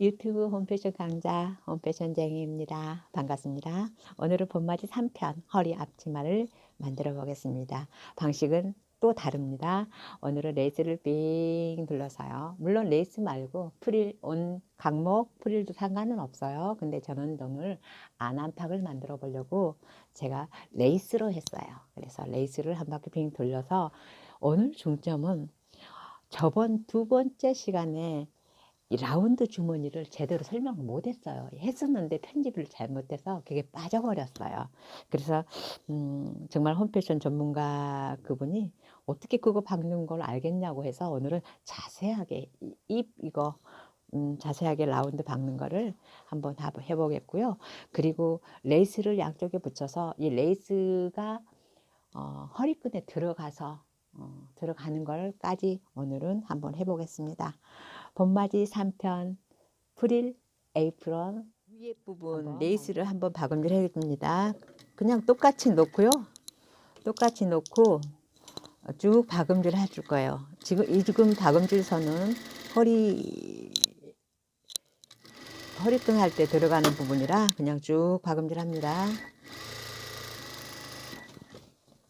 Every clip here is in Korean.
유튜브 홈패션 강자 홈패션쟁이입니다. 반갑습니다. 오늘은 봄맞이 3편 허리 앞치마를 만들어 보겠습니다. 방식은 또 다릅니다. 오늘은 레이스를 삥 둘러서요. 물론 레이스 말고 프릴, 온 각목 프릴도 상관은 없어요. 근데 저는 오늘 안암팍을 만들어 보려고 제가 레이스로 했어요. 그래서 레이스를 한 바퀴 빙 돌려서 오늘 중점은 저번 두 번째 시간에 이 라운드 주머니를 제대로 설명을 못했어요. 했었는데 편집을 잘못해서 그게 빠져버렸어요. 그래서 정말 홈패션 전문가 그분이 어떻게 그거 박는 걸 알겠냐고 해서 오늘은 자세하게 이거 자세하게 라운드 박는 거를 한번 해보겠고요. 그리고 레이스를 양쪽에 붙여서 이 레이스가 허리끈에 들어가는 걸까지 오늘은 한번 해보겠습니다. 봄맞이 3편 프릴 에이프런 위에 부분 레이스를 한번 박음질 해줍니다. 그냥 똑같이 놓고요. 똑같이 놓고 쭉 박음질 해줄 거예요. 지금 박음질 선은 허리끈 할 때 들어가는 부분이라 그냥 쭉 박음질 합니다.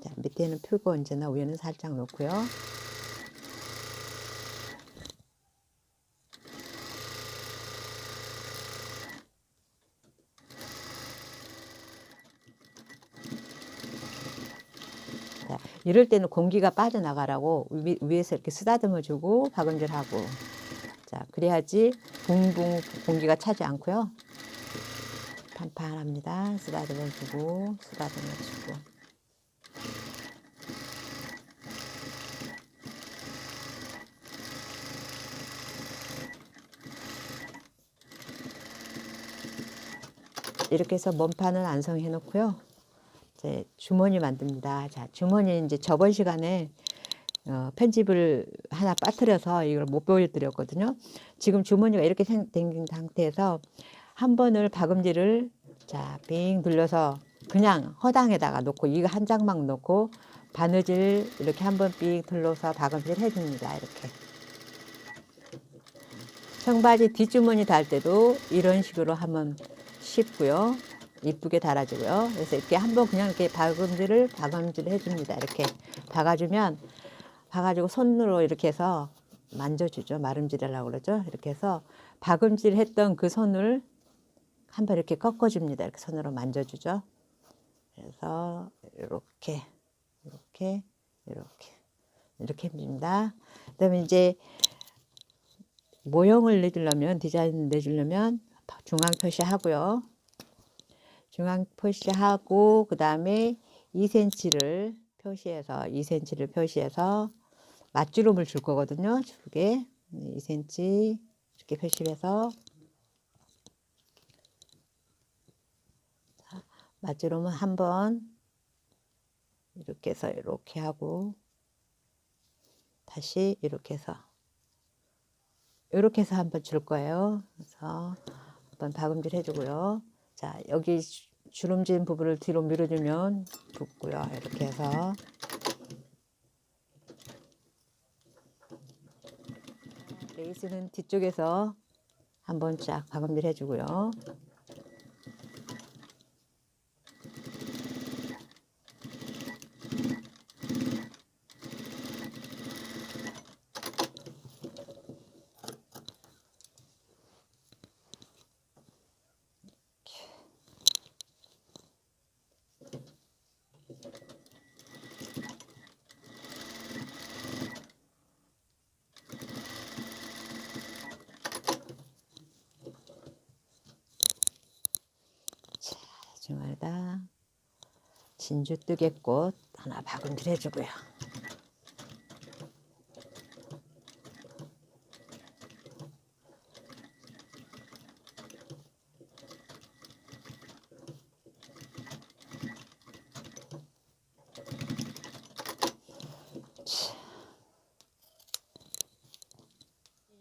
자, 밑에는 펴고 언제나 위에는 살짝 놓고요. 자, 이럴 때는 공기가 빠져나가라고 위에서 이렇게 쓰다듬어 주고 박음질 하고, 자, 그래야지 붕붕 공기가 차지 않고요. 판판합니다. 쓰다듬어 주고 이렇게 해서 몸판은 완성해 놓고요. 이제 주머니 만듭니다. 자, 주머니 이제 저번 시간에 편집을 하나 빠뜨려서 이걸 못 보여드렸거든요. 지금 주머니가 이렇게 생긴 상태에서 한 번을 박음질을 자, 빙 둘러서 그냥 허당에다가 놓고 이거 한 장만 놓고 바느질 이렇게 한 번 빙 둘러서 박음질 해줍니다. 이렇게 청바지 뒷주머니 달 때도 이런 식으로 하면 쉽고요. 이쁘게 달아주고요. 그래서 이렇게 한번 그냥 이렇게 박음질 해줍니다. 이렇게 박아주고 손으로 이렇게 해서 만져주죠. 마름질하려고 그러죠. 이렇게 해서 박음질 했던 그 손을 한번 이렇게 꺾어줍니다. 이렇게 손으로 만져주죠. 그래서 이렇게 해줍니다. 그다음에 이제 모형을 내주려면, 디자인 내주려면 중앙 표시하고요. 중앙 표시하고 그 다음에 2cm를 표시해서 맞주름을 줄 거거든요. 두 개, 2cm 이렇게 표시해서 맞주름은 한번 이렇게 해서 이렇게 하고 다시 이렇게 해서 한번 줄 거예요. 그래서 한번 박음질 해주고요. 자, 여기 주름진 부분을 뒤로 밀어주면 붙고요. 이렇게 해서 레이스는 뒤쪽에서 한번 쫙 박음질 해주고요. 중앙에다 진주뜨개꽃 하나 박음질 해주고요.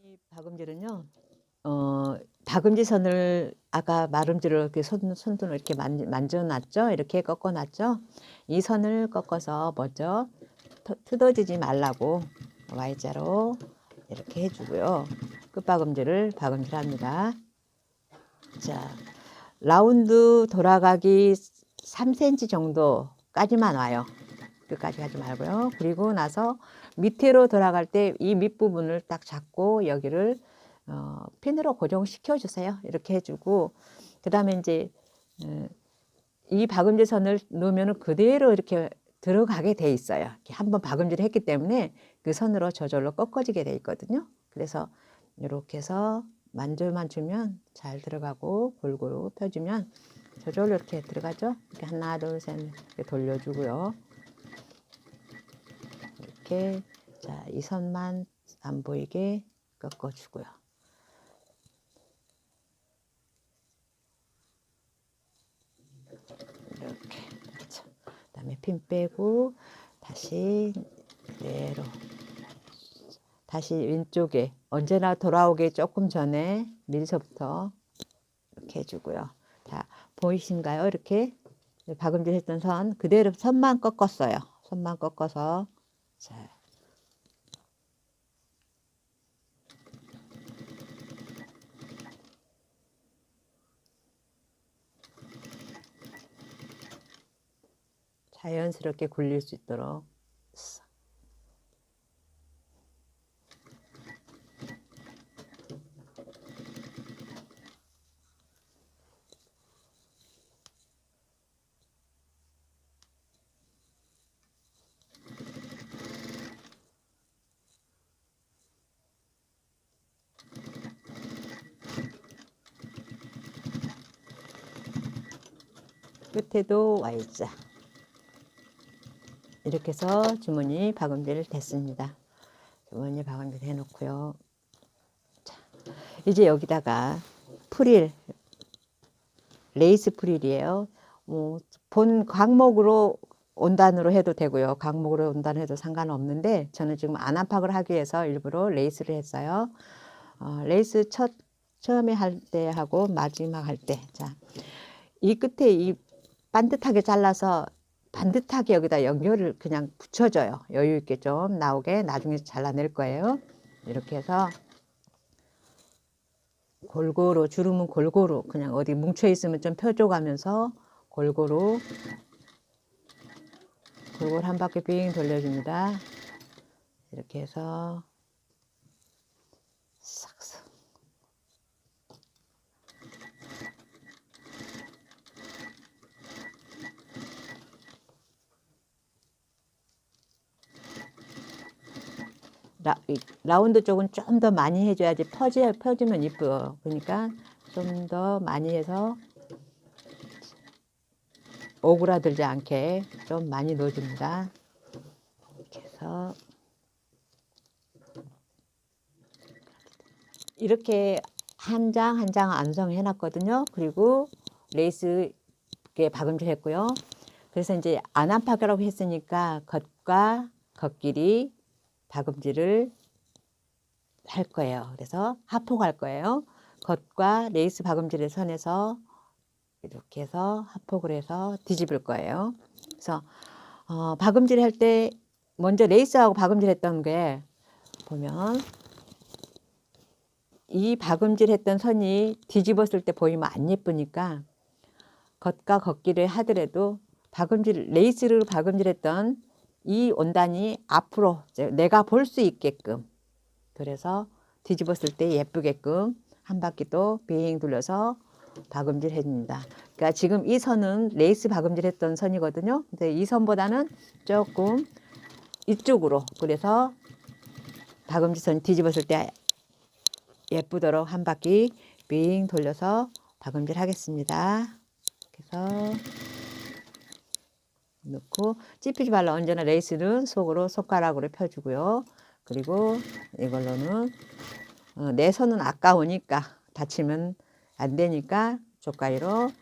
이 박음질은요, 박음질 선을 아까 마름질을 이렇게 손등을 이렇게 만져놨죠? 이렇게 꺾어놨죠? 이 선을 꺾어서 먼저 뜯어지지 말라고 Y자로 이렇게 해주고요. 끝박음질을 박음질합니다. 자, 라운드 돌아가기 3cm 정도까지만 와요. 끝까지 가지 말고요. 그리고 나서 밑으로 돌아갈 때 이 밑부분을 딱 잡고 여기를 핀으로 고정시켜 주세요. 이렇게 해주고, 그 다음에 이제 이 박음질 선을 놓으면 그대로 이렇게 들어가게 돼 있어요. 이렇게 한번 박음질을 했기 때문에 그 선으로 저절로 꺾어지게 돼 있거든요. 그래서 이렇게 해서 만져만 주면 잘 들어가고, 골고루 펴주면 저절로 이렇게 들어가죠. 이렇게 하나, 둘, 셋 이렇게 돌려주고요. 이렇게, 자, 이 선만 안 보이게 꺾어주고요. 이렇게. 그렇죠. 그다음에 핀 빼고 다시 그대로. 다시 왼쪽에 언제나 돌아오기 조금 전에 미리서부터 이렇게 해주고요. 자, 보이신가요? 이렇게 박음질 했던 선 그대로 선만 꺾었어요. 선만 꺾어서, 자, 자연스럽게 굴릴 수 있도록. 끝에도 Y자. 이렇게 해서 주머니 박음질 됐습니다. 주머니 박음질 해놓고요. 자, 이제 여기다가 프릴, 레이스 프릴이에요. 본 광목으로 온단으로 해도 되고요. 광목으로 온단해도 상관없는데 저는 지금 안압박을 하기 위해서 일부러 레이스를 했어요. 레이스 처음에 할 때 하고 마지막 할 때, 자, 이 끝에 이 반듯하게 잘라서 반듯하게 여기다 연결을 그냥 붙여줘요. 여유 있게 좀 나오게 나중에 잘라낼 거예요. 이렇게 해서 골고루, 주름은 골고루 그냥 어디 뭉쳐 있으면 좀 펴줘가면서 골고루 한 바퀴 빙 돌려줍니다. 이렇게 해서 싹싹. 라운드 쪽은 좀 더 많이 해줘야지 펴지면 이뻐요. 그러니까 좀 더 많이 해서 오그라들지 않게 좀 많이 넣어줍니다. 이렇게 해서 이렇게 한 장 한 장 완성해 놨거든요. 그리고 레이스에 박음질 했고요. 그래서 이제 안압박이라고 했으니까 겉과 겉길이 박음질을 할 거예요. 그래서 하폭할 거예요. 겉과 레이스 박음질의 선에서 이렇게 해서 하폭을 해서 뒤집을 거예요. 그래서 박음질 할 때 먼저 레이스하고 박음질 했던 게 보면 이 박음질 했던 선이 뒤집었을 때 보이면 안 예쁘니까 겉과 겉길을 하더라도 레이스를 박음질했던 이 원단이 앞으로 내가 볼 수 있게끔, 그래서 뒤집었을 때 예쁘게끔 한 바퀴 또 빙 돌려서 박음질 해줍니다. 그러니까 지금 이 선은 레이스 박음질 했던 선이거든요. 근데 이 선보다는 조금 이쪽으로, 그래서 박음질 선 뒤집었을 때 예쁘도록 한 바퀴 빙 돌려서 박음질 하겠습니다. 그래서 넣고 찝히지 말라. 언제나 레이스는 속으로 손가락으로 펴주고요. 그리고 이걸로는 내 손은 아까우니까 다치면 안 되니까 쪽가위로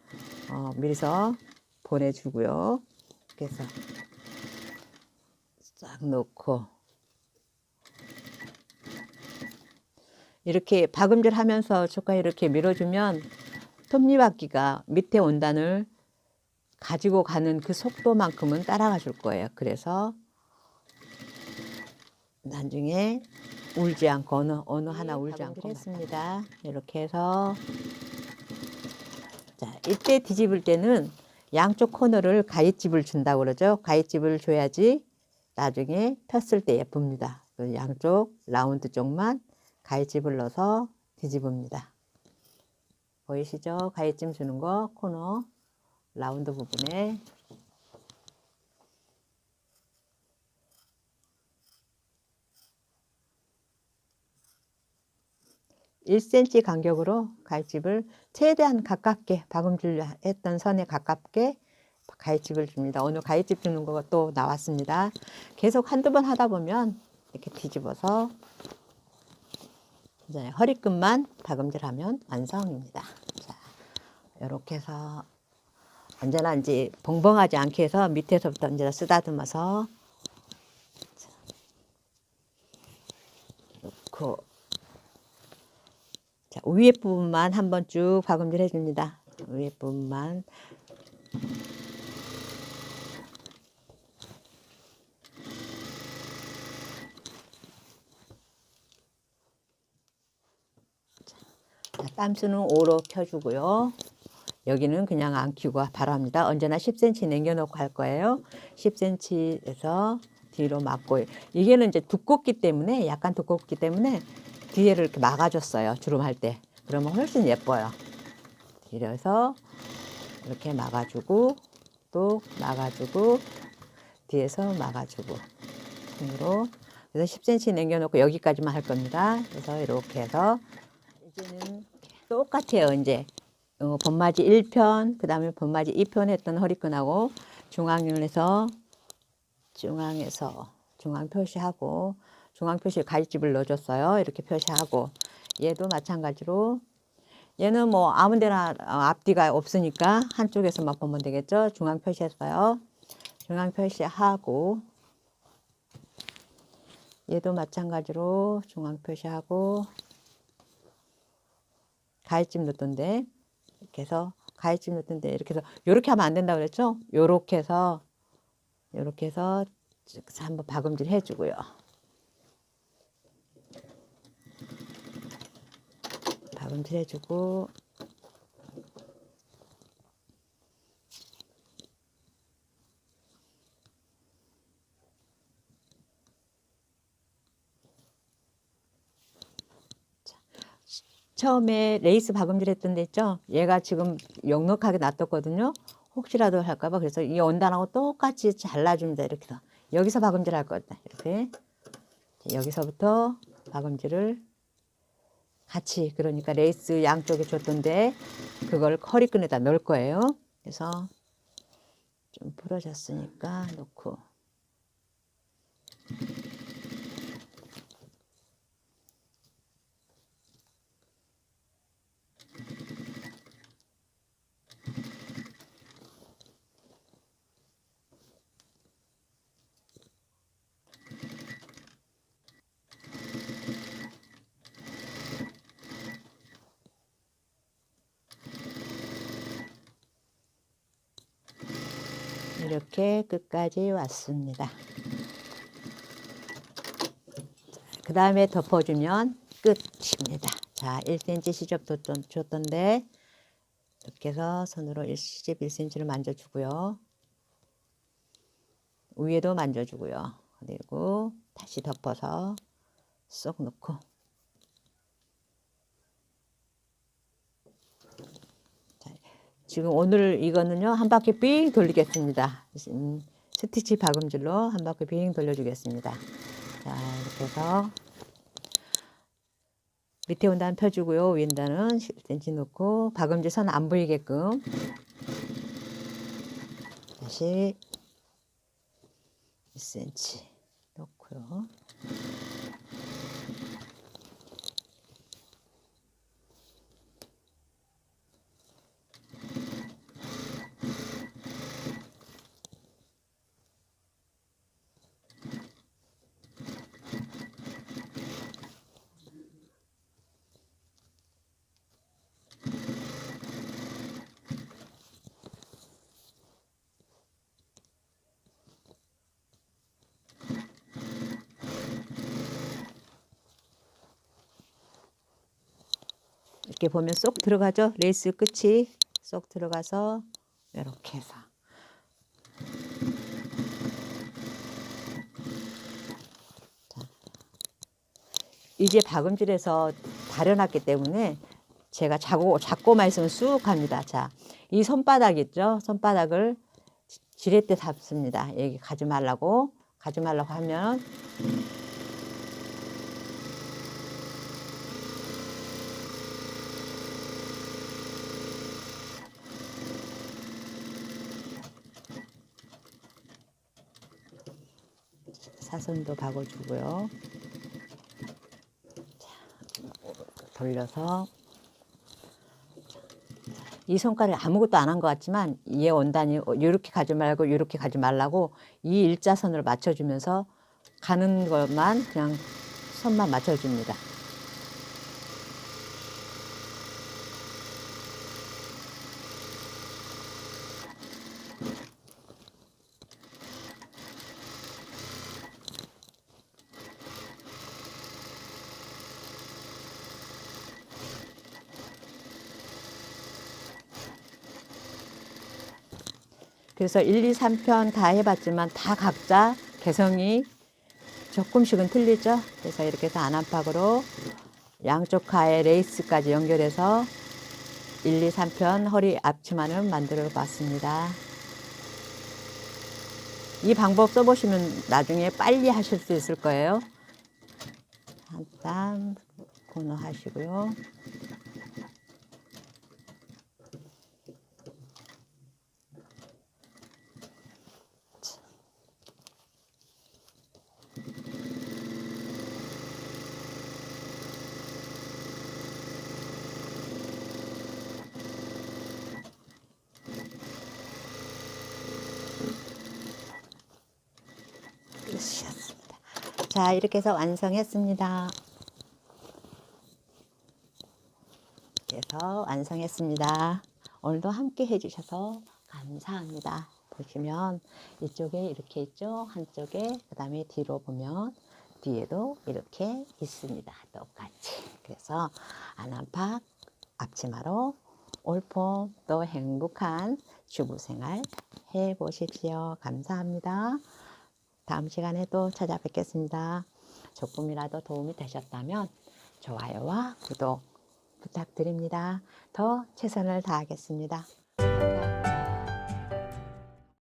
밀어서 보내주고요. 그래서 싹 넣고 이렇게 박음질 하면서 쪽가위 이렇게 밀어주면 톱니바퀴가 밑에 원단을 가지고 가는 그 속도만큼은 따라가 줄 거예요. 그래서 나중에 울지 않고 어느 하나 울지 않고 했습니다. 이렇게 해서 자, 이때 뒤집을 때는 양쪽 코너를 가위집을 준다고 그러죠. 가위집을 줘야지 나중에 폈을 때 예쁩니다. 양쪽 라운드 쪽만 가위집을 넣어서 뒤집습니다. 보이시죠? 가위집 주는 거 코너 라운드 부분에 1cm 간격으로 가위집을 최대한 가깝게 박음질 했던 선에 가깝게 가위집을 줍니다. 오늘 가위집 주는 거가 또 나왔습니다. 계속 한두 번 하다 보면 이렇게 뒤집어서 이제 허리끝만 박음질하면 완성입니다. 자, 이렇게 해서 언제나 이제 벙벙하지 않게 해서 밑에서부터 이제 쓰다듬어서 놓고 자, 위에 부분만 한번 쭉 박음질 해줍니다. 위에 부분만. 자, 땀수는 5로 켜주고요. 여기는 그냥 안 켜고 바로 합니다. 언제나 10cm 남겨놓고 할 거예요. 10cm에서 뒤로 막고 이게는 이제 두껍기 때문에 약간 두껍기 때문에 뒤에를 이렇게 막아줬어요. 주름할 때. 그러면 훨씬 예뻐요. 뒤에서 이렇게 막아주고 또 막아주고 뒤에서 막아주고 손으로 그래서 10cm 남겨놓고 여기까지만 할 겁니다. 그래서 이렇게 해서 이제는 똑같아요. 이제 번맞이 1편 그 다음에 번맞이 2편 했던 허리끈하고 중앙에서 중앙 표시하고 중앙 표시에 가위집을 넣어줬어요. 이렇게 표시하고 얘도 마찬가지로 얘는 뭐 아무데나 앞뒤가 없으니까 한쪽에서만 보면 되겠죠. 중앙 표시했어요. 중앙 표시하고 얘도 마찬가지로 중앙 표시하고 가위집 넣던데 이렇게 해서 가위집 넣던데 이렇게 해서 요렇게 하면 안 된다고 그랬죠. 요렇게 해서 한번 박음질 해주고요. 박음질 해주고 처음에 레이스 박음질 했던 데 있죠. 얘가 지금 넉넉하게 놔뒀거든요. 혹시라도 할까봐 그래서 이 원단하고 똑같이 잘라줍니다. 이렇게 해서 여기서 박음질 할 거다. 이렇게 여기서부터 박음질을 같이 그러니까 레이스 양쪽에 줬던데 그걸 허리끈에다 넣을 거예요. 그래서 좀 부러졌으니까 놓고 이렇게 끝까지 왔습니다. 그 다음에 덮어주면 끝입니다. 자, 1cm 시접 줬던데 이렇게 해서 손으로 시접 1cm를 만져주고요. 위에도 만져주고요. 그리고 다시 덮어서 쏙 넣고 자, 지금 오늘 이거는요 한 바퀴 삥 돌리겠습니다. 스티치 박음질로 한 바퀴 삥 돌려주겠습니다. 자, 이렇게 해서 밑에 원단 펴주고요. 위에 원단은 10cm 놓고 박음질 선 안 보이게끔 다시 1cm 놓고요. 이렇게 보면 쏙 들어가죠. 레이스 끝이 쏙 들어가서 이렇게 해서 자, 이게 박음질에서 다려놨기 때문에 제가 잡고만 있으면 쑥 갑니다. 자, 이 손바닥 있죠? 손바닥을 지렛대 잡습니다. 여기 가지 말라고 하면 사선도 박아주고요. 돌려서 이 손가락이 아무것도 안 한 것 같지만 얘 원단이 이렇게 가지 말고 이렇게 가지 말라고 이 일자선을 맞춰주면서 가는 것만 그냥 손만 맞춰줍니다. 그래서 1, 2, 3편 다 해봤지만 다 각자 개성이 조금씩은 틀리죠. 그래서 이렇게 해서 안압박으로 양쪽 가에 레이스까지 연결해서 1, 2, 3편 허리 앞치마를 만들어 봤습니다. 이 방법 써보시면 나중에 빨리 하실 수 있을 거예요. 한 땀 코너 하시고요. 끝이었습니다. 자, 이렇게 해서 완성했습니다. 그래서 완성했습니다. 오늘도 함께 해주셔서 감사합니다. 보시면 이쪽에 이렇게 있죠. 한쪽에 그 다음에 뒤로 보면 뒤에도 이렇게 있습니다. 똑같이. 그래서 안압박 앞치마로 올봄 또 행복한 주부생활 해보십시오. 감사합니다. 다음 시간에 또 찾아뵙겠습니다. 조금이라도 도움이 되셨다면 좋아요와 구독 부탁드립니다. 더 최선을 다하겠습니다. 감사합니다.